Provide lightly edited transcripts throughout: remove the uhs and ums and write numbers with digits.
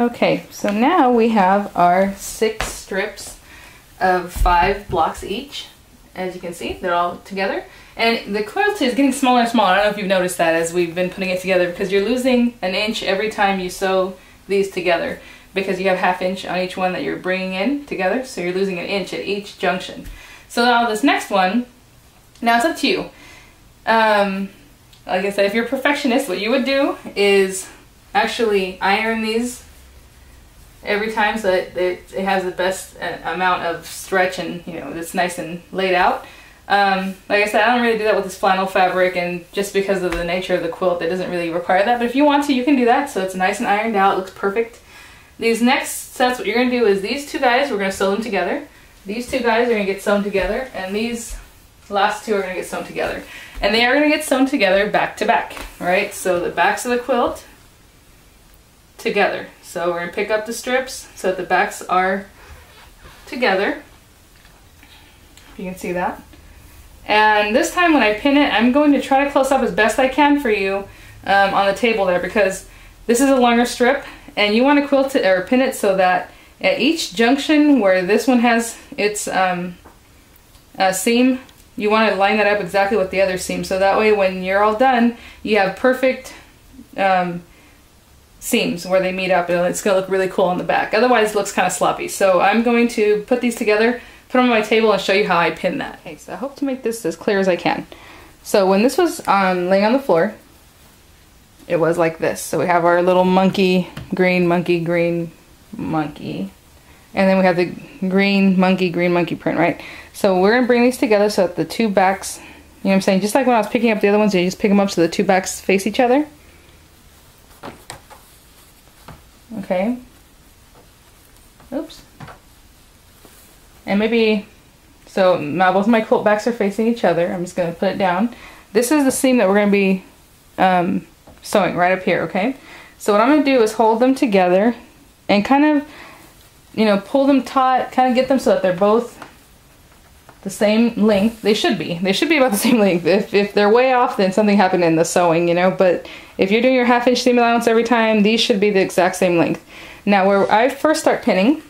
Okay, so now we have our 6 strips of 5 blocks each. As you can see, they're all together. And the quilt is getting smaller and smaller. I don't know if you've noticed that as we've been putting it together, because you're losing an inch every time you sew these together, because you have ½ inch on each one that you're bringing in together, so you're losing an inch at each junction. So now this next one, now it's up to you. Like I said, if you're a perfectionist, what you would do is actually iron these every time so that it has the best amount of stretch and, you know, it's nice and laid out. Like I said, I don't really do that with this flannel fabric, and just because of the nature of the quilt, it doesn't really require that. But if you want to, you can do that. So it's nice and ironed out, looks perfect. These next sets, what you're going to do is these 2 guys, we're going to sew them together. These 2 guys are going to get sewn together, and these last 2 are going to get sewn together. And they are going to get sewn together back to back, right? So the backs of the quilt together. So we're going to pick up the strips so that the backs are together. If you can see that. And this time when I pin it, I'm going to try to close up as best I can for you on the table there, because this is a longer strip and you want to quilt it or pin it so that at each junction where this one has its seam, you want to line that up exactly with the other seam, so that way when you're all done you have perfect seams where they meet up, and it's going to look really cool on the back. Otherwise it looks kind of sloppy. So I'm going to put these together, put them on my table, and show you how I pin that. Okay, so I hope to make this as clear as I can. So when this was laying on the floor, it was like this. So we have our little monkey, green monkey, and then we have the green monkey print, right? So we're going to bring these together so that the 2 backs, you know what I'm saying, just like when I was picking up the other ones, you just pick them up so the 2 backs face each other. Okay. Oops. And maybe, so now both of my quilt backs are facing each other. I'm just going to put it down. This is the seam that we're going to be sewing right up here, okay? So what I'm going to do is hold them together and kind of, you know, pull them taut, kind of get them so that they're both the same length. They should be about the same length. If they're way off, then something happened in the sewing, you know, but if you're doing your ½ inch seam allowance every time, these should be the exact same length. Now where I first start pinning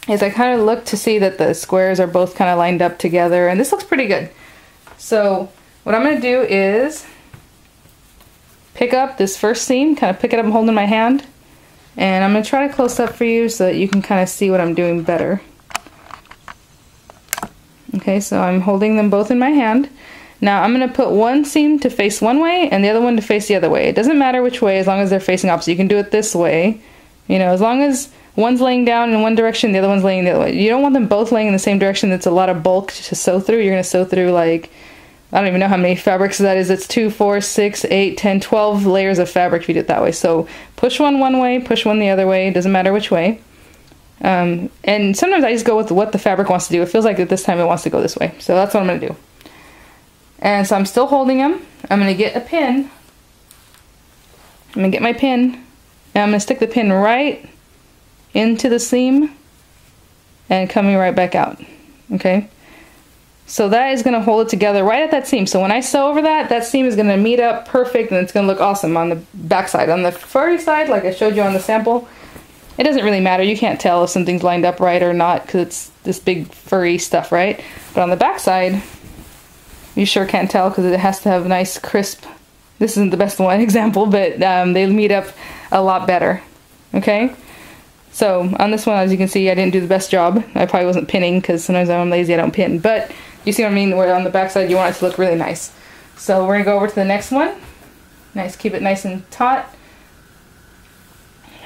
is I kind of look to see that the squares are both kind of lined up together, and this looks pretty good. So what I'm going to do is pick up this first seam, kind of pick it up and hold it in my hand, and I'm going to try to close up for you so that you can kind of see what I'm doing better. Okay, so I'm holding them both in my hand. Now I'm going to put one seam to face one way and the other one to face the other way. It doesn't matter which way as long as they're facing opposite. You can do it this way, you know, as long as one's laying down in one direction, the other one's laying the other way. You don't want them both laying in the same direction. That's a lot of bulk to sew through. You're going to sew through, like, I don't even know how many fabrics that is. It's 2, 4, 6, 8, 10, 12 layers of fabric if you do it that way. So push one way, push one the other way. It doesn't matter which way. And sometimes I just go with what the fabric wants to do. It feels like at this time it wants to go this way. So that's what I'm going to do. And so I'm still holding them. I'm going to get a pin. I'm going to get my pin. And I'm going to stick the pin right into the seam and coming right back out. Okay? So that is going to hold it together right at that seam. So when I sew over that, that seam is going to meet up perfect, and it's going to look awesome on the back side. On the furry side, like I showed you on the sample, it doesn't really matter. You can't tell if something's lined up right or not because it's this big furry stuff, right? But on the back side, you sure can't tell because it has to have a nice crisp. This isn't the best one example, but they meet up a lot better. Okay? So on this one, as you can see, I didn't do the best job. I probably wasn't pinning because sometimes I'm lazy, I don't pin. But you see what I mean? Where on the back side, you want it to look really nice. So we're going to go over to the next one. Nice, keep it nice and taut.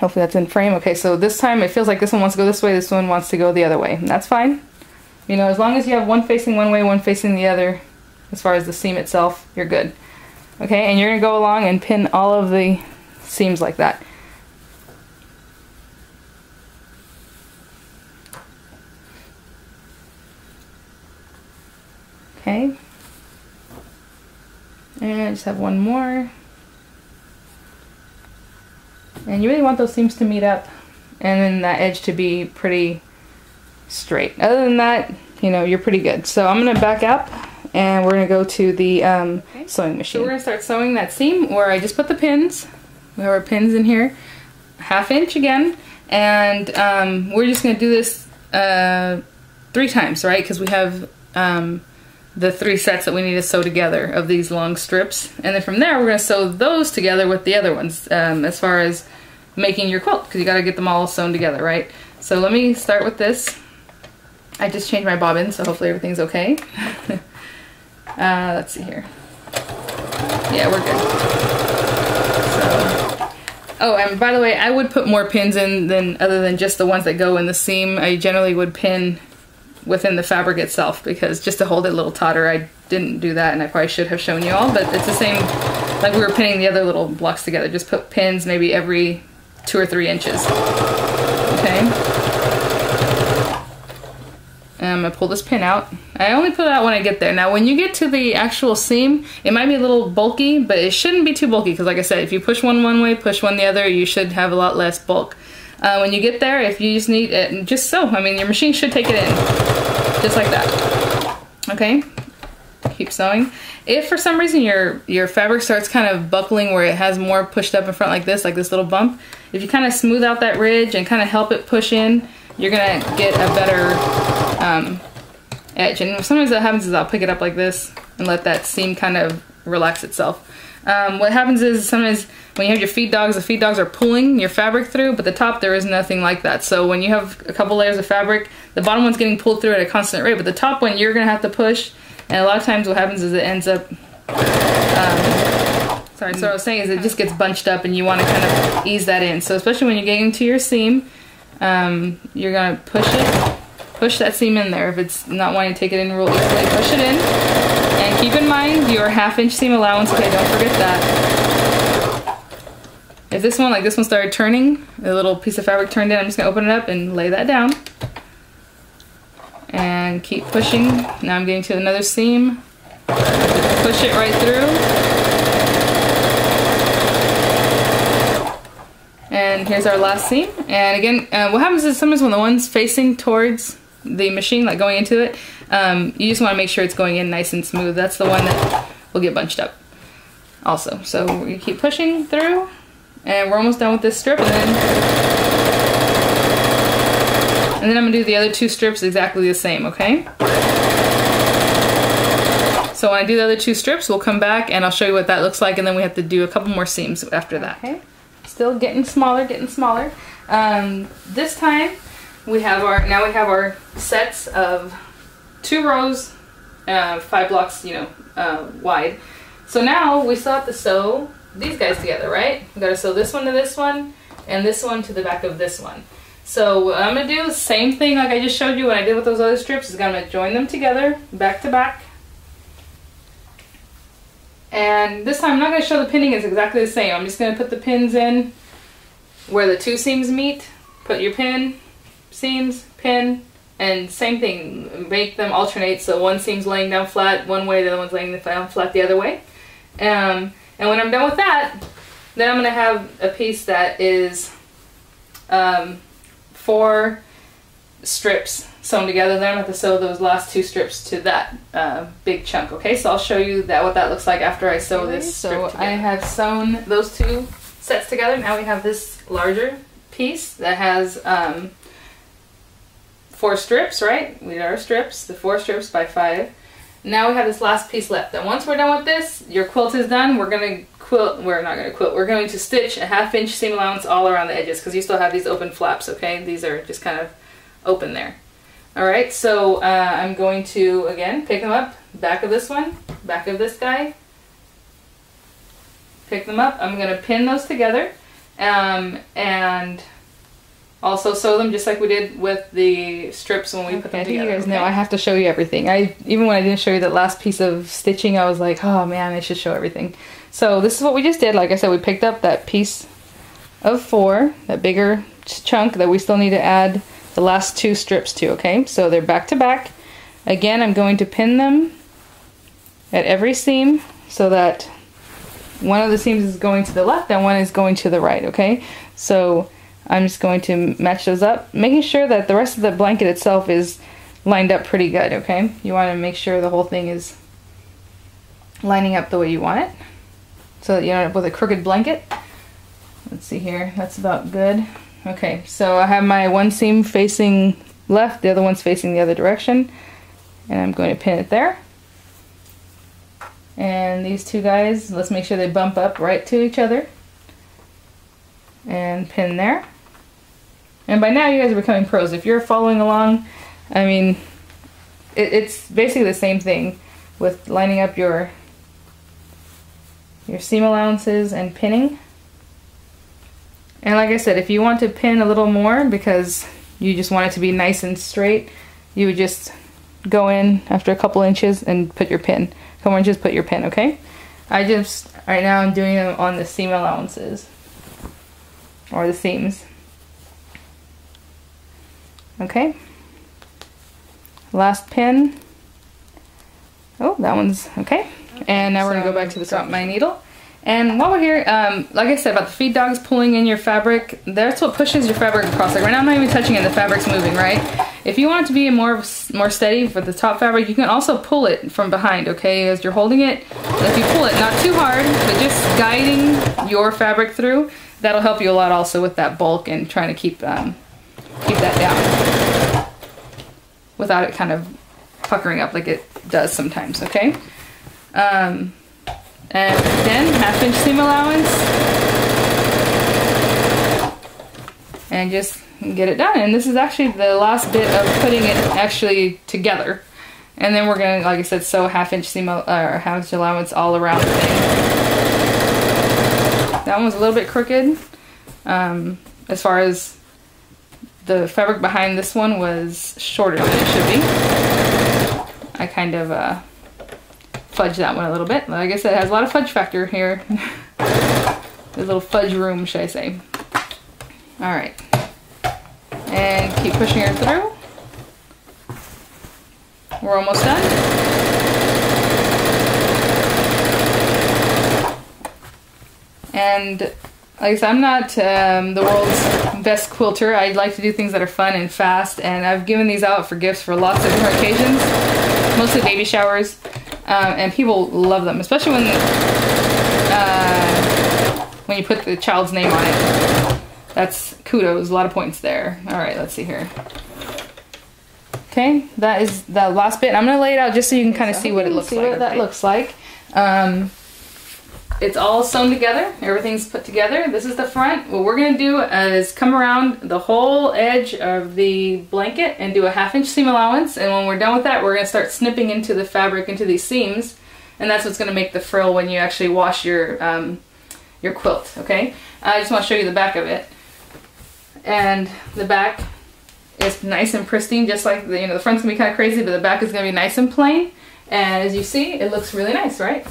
Hopefully that's in frame. Okay, so this time it feels like this one wants to go this way, this one wants to go the other way. And that's fine. You know, as long as you have one facing one way, one facing the other, as far as the seam itself, you're good. Okay, and you're going to go along and pin all of the seams like that. Okay. And I just have one more. And you really want those seams to meet up and then that edge to be pretty straight. Other than that, you know, you're pretty good. So I'm going to back up and we're going to go to the sewing machine. So we're going to start sewing that seam where I just put the pins. We have our pins in here. ½ inch again. And we're just going to do this 3 times, right? Because we have the 3 sets that we need to sew together of these long strips. And then from there, we're going to sew those together with the other ones as far as making your quilt, because you got to get them all sewn together, right? So let me start with this. I just changed my bobbin, so hopefully everything's okay. Let's see here. Yeah, we're good. So, oh, and by the way, I would put more pins in other than just the ones that go in the seam. I generally would pin within the fabric itself, because just to hold it a little tauter, I didn't do that, and I probably should have shown you all, but it's the same like we were pinning the other little blocks together. Just put pins maybe every 2 or 3 inches. Okay. I'm going to pull this pin out. I only pull it out when I get there. Now when you get to the actual seam, it might be a little bulky, but it shouldn't be too bulky, because like I said, if you push one way, push one the other, you should have a lot less bulk. When you get there, if you just need it, just sew. I mean, your machine should take it in, just like that. Okay, keep sewing. If for some reason your fabric starts kind of buckling where it has more pushed up in front like this little bump, if you kind of smooth out that ridge and kind of help it push in, you're gonna get a better edge. And sometimes what happens is I'll pick it up like this and let that seam kind of relax itself. What happens is sometimes when you have your feed dogs, the feed dogs are pulling your fabric through, but the top there is nothing like that. So when you have a couple layers of fabric, the bottom one's getting pulled through at a constant rate, but the top one you're gonna have to push, and a lot of times what happens is it ends up, sorry, so what I was saying is it just gets bunched up and you wanna kind of ease that in. So especially when you're getting into your seam, you're gonna push that seam in there. If it's not wanting to take it in real easily, push it in. And keep in mind your 1/2 inch seam allowance, okay, don't forget that. If this one, like this one started turning, a little piece of fabric turned in, I'm just gonna open it up and lay that down. And keep pushing. Now I'm getting to another seam. Push it right through. And here's our last seam. And again, what happens is sometimes when the one's facing towards the machine, like going into it, you just want to make sure it's going in nice and smooth. That's the one that will get bunched up also. So we're going to keep pushing through, and we're almost done with this strip, and then I'm going to do the other 2 strips exactly the same, okay? So when I do the other 2 strips, we'll come back and I'll show you what that looks like, and then we have to do a couple more seams after that. Okay. Still getting smaller, getting smaller. This time we have our sets of 2 rows, 5 blocks, wide. So now we still have to sew these guys together, right? We gotta sew this one to this one, and this one to the back of this one. So what I'm gonna do the same thing like I just showed you what I did with those other strips, is I'm gonna join them together, back to back. And this time I'm not going to show the pinning, it's exactly the same. I'm just going to put the pins in where the 2 seams meet. Put your pin, seams, pin, and same thing. Make them alternate, so one seam's laying down flat one way, the other one's laying down flat the other way. And when I'm done with that, then I'm going to have a piece that is 4 strips sewn together. Then I'm going to have to sew those last 2 strips to that big chunk. Okay, so I'll show you what that looks like after I sew this strip together. I have sewn those 2 sets together. Now we have this larger piece that has 4 strips, right? We did our strips, the 4 strips by 5. Now we have this last piece left. And once we're done with this, your quilt is done. We're going to quilt, we're not going to quilt, we're going to stitch a 1/2 inch seam allowance all around the edges, because you still have these open flaps, okay? These are just kind of open there. Alright, so I'm going to, again, pick them up, back of this one, back of this guy, pick them up. I'm going to pin those together, and also sew them just like we did with the strips when we put them together. You guys know I have to show you everything. Even when I didn't show you that last piece of stitching, I was like, oh man, I should show everything. So this is what we just did. Like I said, we picked up that piece of 4, that bigger chunk that we still need to add the last 2 strips to, okay? So they're back to back. Again, I'm going to pin them at every seam so that one of the seams is going to the left and one is going to the right, okay? So I'm just going to match those up, making sure that the rest of the blanket itself is lined up pretty good, okay? You want to make sure the whole thing is lining up the way you want it, so that you don't end up with a crooked blanket. Let's see here, that's about good. Okay, so I have my one seam facing left, the other one's facing the other direction, and I'm going to pin it there. And these two guys, let's make sure they bump up right to each other. And pin there. And by now you guys are becoming pros. If you're following along, I mean, it's basically the same thing with lining up your seam allowances and pinning. And like I said, if you want to pin a little more because you just want it to be nice and straight, you would just go in after a couple inches and put your pin. A couple inches, put your pin, okay? Right now I'm doing them on the seam allowances. Or the seams. Okay. Last pin. Oh, that one's okay. And now we're gonna go back to the top of my needle. And while we're here, like I said about the feed dogs pulling in your fabric, that's what pushes your fabric across. Like right now I'm not even touching it, the fabric's moving, right? If you want it to be more steady for the top fabric, you can also pull it from behind, okay? As you're holding it, if you pull it, not too hard, but just guiding your fabric through, that'll help you a lot also with that bulk and trying to keep that down without it kind of puckering up like it does sometimes, okay? And again, 1/2 inch seam allowance, and just get it done. And this is actually the last bit of putting it actually together. And then we're gonna, like I said, sew 1/2 inch seam or 1/2 inch allowance all around the thing. That one was a little bit crooked. As far as the fabric behind this one was shorter than it should be. I kind of fudge that one a little bit. Like I said, it has a lot of fudge factor here. There's a little fudge room, should I say. Alright. And keep pushing her through. We're almost done. And like I said, I'm not the world's best quilter. I like to do things that are fun and fast, and I've given these out for gifts for lots of different occasions, mostly baby showers. And people love them, especially when you put the child's name on it. That's kudos, a lot of points there. All right, let's see here. Okay, that is the last bit. I'm gonna lay it out just so you can kind of see what it looks like. See what that looks like. It's all sewn together. Everything's put together. This is the front. What we're gonna do is come around the whole edge of the blanket and do a 1/2 inch seam allowance. And when we're done with that, we're gonna start snipping into the fabric into these seams, and that's what's gonna make the frill when you actually wash your quilt. Okay. I just want to show you the back of it, and the back is nice and pristine, just like the front's gonna be kind of crazy, but the back is gonna be nice and plain. And as you see, it looks really nice, right?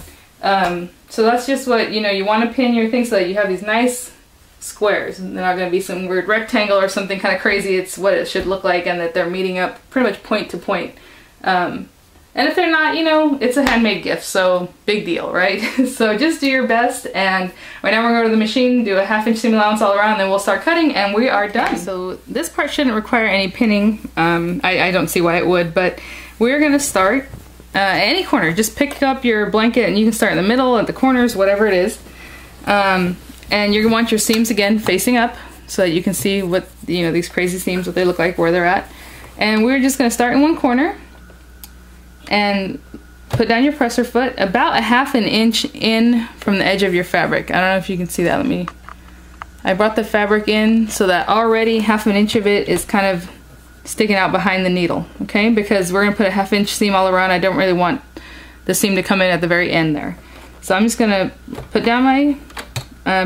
So that's just what, you want to pin your thing so that you have these nice squares. And they're not going to be some weird rectangle or something kind of crazy. It's what it should look like, and that they're meeting up pretty much point to point. And if they're not, it's a handmade gift, so big deal, right? So just do your best, and right now we're going to go to the machine, do a 1/2 inch seam allowance all around, and then we'll start cutting, and we are done. Okay, so this part shouldn't require any pinning. I don't see why it would, but we're going to start any corner. Just pick up your blanket and you can start in the middle, at the corners, whatever it is. And you're gonna want your seams again facing up so that you can see what these crazy seams, what they look like, where they're at. And we're just gonna start in one corner and put down your presser foot about a 1/2 inch in from the edge of your fabric. I don't know if you can see that. I brought the fabric in so that already 1/2 inch of it is kind of sticking out behind the needle, okay? Because we're gonna put a 1/2 inch seam all around. I don't really want the seam to come in at the very end there. So I'm just gonna put down my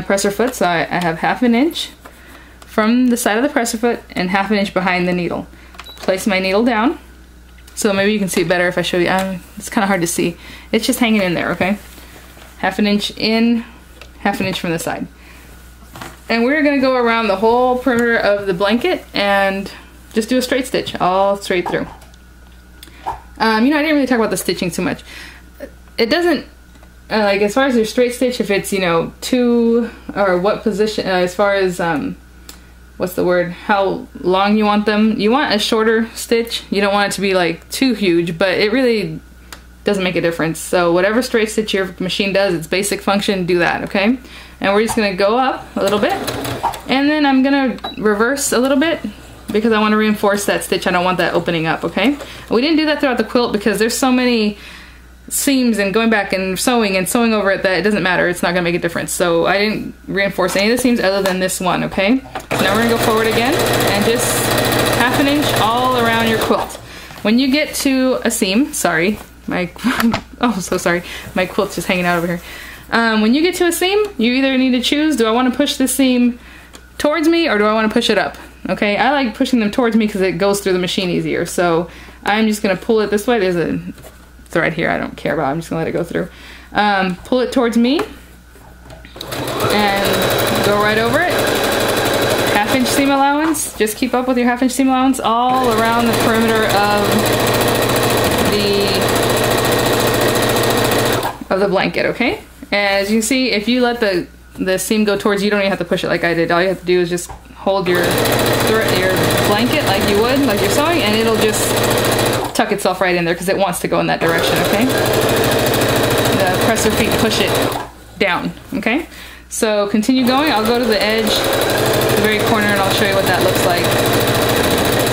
presser foot, so I have 1/2 inch from the side of the presser foot and 1/2 inch behind the needle. Place my needle down, so maybe you can see it better if I show you. It's kind of hard to see. It's just hanging in there, okay? 1/2 inch in, 1/2 inch from the side. And we're gonna go around the whole perimeter of the blanket and just do a straight stitch all straight through. I didn't really talk about the stitching too much. It doesn't, like as far as your straight stitch, if it's, two, or what position, as far as, what's the word, how long you want them. You want a shorter stitch. You don't want it to be like too huge, but it really doesn't make a difference. So whatever straight stitch your machine does, its basic function, do that, okay? And we're just gonna go up a little bit And then I'm gonna reverse a little bit because I want to reinforce that stitch. I don't want that opening up, okay? We didn't do that throughout the quilt because there's so many seams and going back and sewing over it that it doesn't matter. It's not gonna make a difference. So I didn't reinforce any of the seams other than this one, okay? So now we're gonna go forward again and just 1/2 inch all around your quilt. When you get to a seam, sorry, oh, so sorry, my quilt's just hanging out over here. When you get to a seam, you either need to choose, do I want to push the seam towards me or do I want to push it up? Okay, I like pushing them towards me because it goes through the machine easier. So I'm just going to pull it this way. There's a thread here I don't care about. I'm just going to let it go through. Pull it towards me and go right over it. 1/2 inch seam allowance. Just keep up with your 1/2 inch seam allowance all around the perimeter of the blanket, okay? As you see, if you let the seam go towards you, you don't even have to push it like I did. All you have to do is just hold your blanket like you would, like you're sewing, and it'll just tuck itself right in there because it wants to go in that direction, okay? The presser feet push it down, okay? So continue going. I'll go to the edge, the very corner, and I'll show you what that looks like.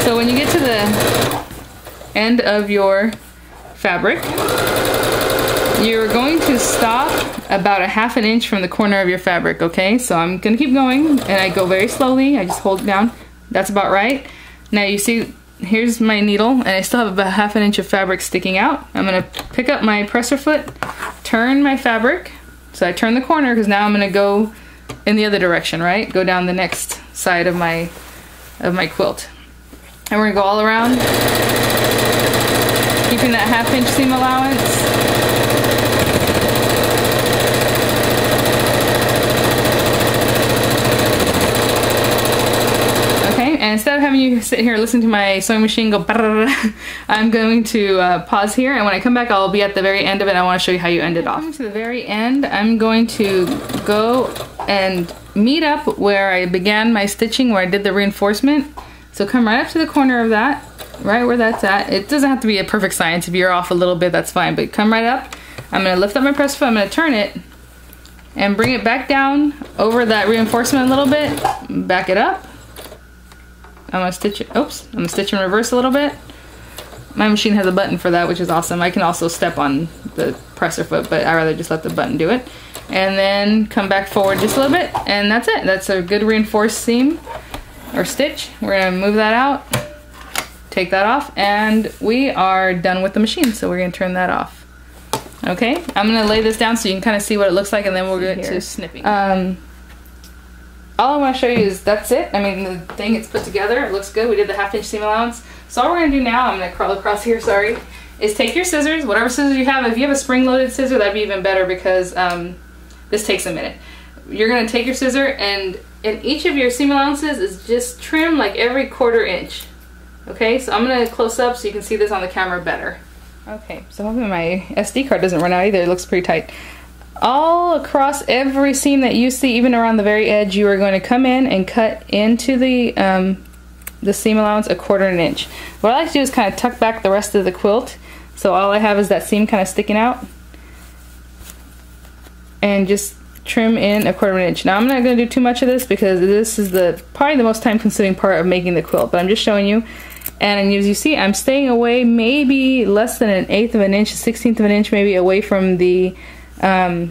So when you get to the end of your fabric, you're going to stop about 1/2 inch from the corner of your fabric, okay? So I'm gonna keep going, and I go very slowly. I just hold it down. That's about right. Now you see, here's my needle, and I still have about 1/2 inch of fabric sticking out. I'm gonna pick up my presser foot, turn my fabric. So I turn the corner because now I'm gonna go in the other direction, right? Go down the next side of my quilt. And we're gonna go all around, keeping that 1/2 inch seam allowance. And instead of having you sit here and listen to my sewing machine go brrr, I'm going to pause here, and when I come back I'll be at the very end of it and I want to show you how you end it off. To the very end, I'm going to go and meet up where I began my stitching, where I did the reinforcement. So come right up to the corner of that, right where that's at. It doesn't have to be a perfect science. If you're off a little bit, that's fine, but come right up. I'm going to lift up my press foot, I'm going to turn it and bring it back down over that reinforcement a little bit, back it up. I'm gonna stitch it, oops, I'm gonna stitch in reverse a little bit. My machine has a button for that, which is awesome. I can also step on the presser foot, but I rather just let the button do it. And then come back forward just a little bit, and that's it. That's a good reinforced seam or stitch. We're gonna move that out, take that off, and we are done with the machine. So we're gonna turn that off. Okay, I'm gonna lay this down so you can kind of see what it looks like, and then we'll get to snipping. All I want to show you is that's it. I mean, the thing it's put together, it looks good. We did the 1/2 inch seam allowance. So all we're going to do now, I'm going to crawl across here, sorry, is take your scissors, whatever scissors you have. If you have a spring-loaded scissor, that'd be even better because this takes a minute. You're going to take your scissor, and in each of your seam allowances is just trim like every 1/4 inch. Okay, so I'm going to close up so you can see this on the camera better. Okay, so hopefully my SD card doesn't run out either. It looks pretty tight. All across every seam that you see, even around the very edge, you are going to come in and cut into the seam allowance 1/4 inch. What I like to do is kind of tuck back the rest of the quilt, so all I have is that seam kind of sticking out, and just trim in 1/4 inch. Now I'm not going to do too much of this because this is probably the most time-consuming part of making the quilt, but I'm just showing you. And as you see, I'm staying away maybe less than 1/8 of an inch, 1/16 of an inch maybe away from the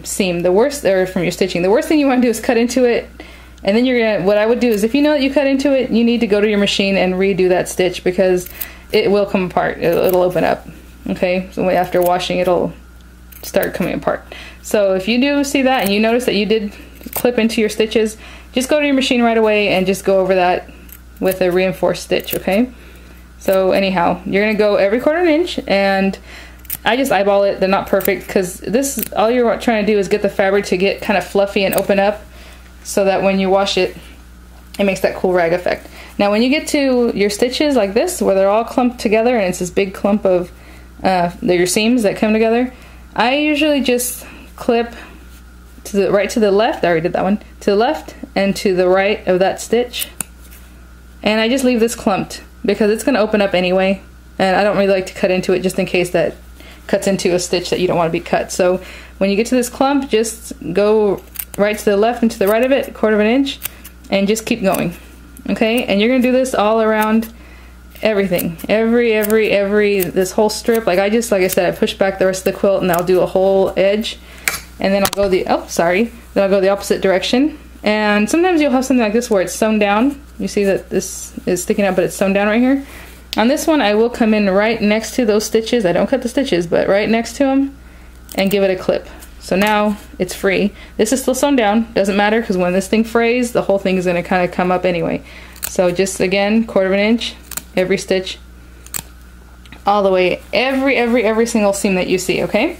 seam. The worst, or from your stitching, the worst thing you want to do is cut into it, and then you're gonna, what I would do is, if you know that you cut into it, you need to go to your machine and redo that stitch because it will come apart. It'll open up. Okay, so after washing, it'll start coming apart. So if you do see that and you notice that you did clip into your stitches, just go to your machine right away and just go over that with a reinforced stitch. Okay, so anyhow, you're gonna go every 1/4 inch, and I just eyeball it. They're not perfect because this, all you're trying to do is get the fabric to get kind of fluffy and open up so that when you wash it, it makes that cool rag effect. Now when you get to your stitches like this, where they're all clumped together and it's this big clump of your seams that come together, I usually just clip to the right, to the left, I already did that one, to the left and to the right of that stitch. And I just leave this clumped because it's going to open up anyway, and I don't really like to cut into it just in case that cuts into a stitch that you don't want to be cut. So when you get to this clump, just go right to the left and to the right of it, 1/4 inch, and just keep going. Okay, and you're gonna do this all around everything, this whole strip. Like I said, I push back the rest of the quilt and I'll do a whole edge, and then I'll go then I'll go the opposite direction. And sometimes you'll have something like this where it's sewn down. You see that this is sticking out, but it's sewn down right here. On this one, I will come in right next to those stitches. I don't cut the stitches, but right next to them, and give it a clip. So now it's free. This is still sewn down, doesn't matter, because when this thing frays, the whole thing is going to kind of come up anyway. So just again, 1/4 inch, every stitch, all the way, every single seam that you see, okay?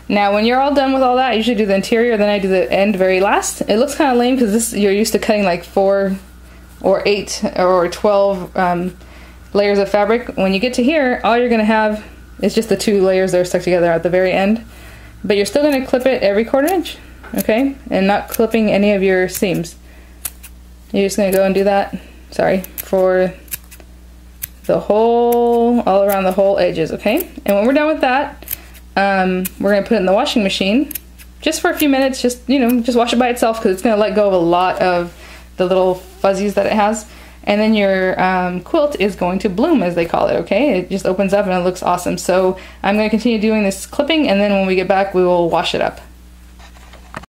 Now when you're all done with all that, I usually do the interior, then I do the end very last. It looks kind of lame because you're used to cutting like 4 or 8 or 12 layers of fabric. When you get to here, all you're going to have is just the 2 layers that are stuck together at the very end. But you're still going to clip it every 1/4 inch, okay? And not clipping any of your seams. You're just going to go and do that, for the whole, all around the whole edges, okay? And when we're done with that, we're going to put it in the washing machine just for a few minutes. Just wash it by itself because it's going to let go of a lot of the little fuzzies that it has. And then your quilt is going to bloom, as they call it, okay? It just opens up and it looks awesome. So I'm going to continue doing this clipping, and then when we get back, we will wash it up.